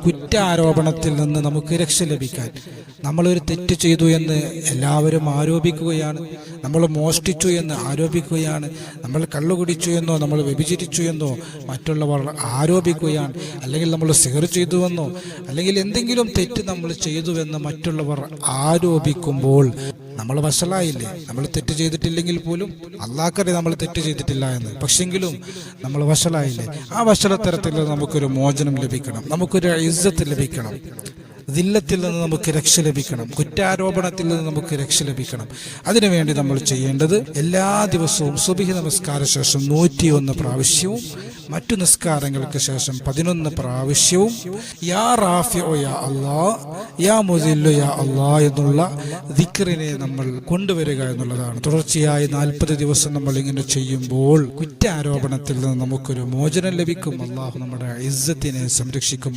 കുറ്റാരോപണത്തിൽ നിന്ന് നമുക്ക് രക്ഷ ലഭിക്കാൻ. നമ്മളൊരു തെറ്റ് ചെയ്തു എന്ന് എല്ലാവരും ആരോപിക്കുകയാണ്, നമ്മൾ മോഷ്ടിച്ചു എന്ന് ആരോപിക്കുകയാണ്, നമ്മൾ കള്ളുകുടിച്ചു എന്നോ നമ്മൾ വ്യഭിചരിച്ചു എന്നോ മറ്റുള്ളവർ ആരോപിക്കുകയാണ്, അല്ലെങ്കിൽ നമ്മൾ സിഹർ ചെയ്തുവെന്നോ അല്ലെങ്കിൽ എന്തെങ്കിലും തെറ്റ് നമ്മൾ ചെയ്തുവെന്ന് മറ്റുള്ളവർ ആരോപിക്കുമ്പോൾ നമ്മൾ വഷളായില്ലേ? നമ്മൾ തെറ്റ് ചെയ്തിട്ടില്ലെങ്കിൽ പോലും അള്ളാഹ്ക്കറിയാം നമ്മൾ തെറ്റ് ചെയ്തിട്ടില്ല എന്ന്, പക്ഷെങ്കിലും നമ്മൾ വഷളായില്ലേ? ആ വഷളത്തരത്തിൽ നമുക്കൊരു മോചനം ലഭിക്കണം, നമുക്കൊരു ഇസ്സത്ത് ലഭിക്കണം, ദില്ലത്തിൽ നിന്ന് നമുക്ക് രക്ഷ ലഭിക്കണം, കുറ്റാരോപണത്തിൽ നിന്ന് നമുക്ക് രക്ഷ ലഭിക്കണം. അതിനുവേണ്ടി നമ്മൾ ചെയ്യേണ്ടത് എല്ലാ ദിവസവും സുബ്ഹി നമസ്കാര ശേഷം 101 പ്രാവശ്യവും മറ്റു നിസ്കാരങ്ങൾക്ക് ശേഷം 11 പ്രാവശ്യവും യാ റാഫിഉ യാ അല്ലാഹ്, യാ മുസില്ലു യാ അല്ലാഹ് എന്നുള്ള ദിക്റിനെ നമ്മൾ കൊണ്ടുവരിക എന്നുള്ളതാണ്. തുടർച്ചയായി 40 ദിവസം നമ്മൾ ഇങ്ങനെ ചെയ്യുമ്പോൾ കുറ്റാരോപണത്തിൽ നിന്ന് നമുക്കൊരു മോചനം ലഭിക്കും. അല്ലാഹു നമ്മുടെ ഇസ്സത്തിനെ സംരക്ഷിക്കും.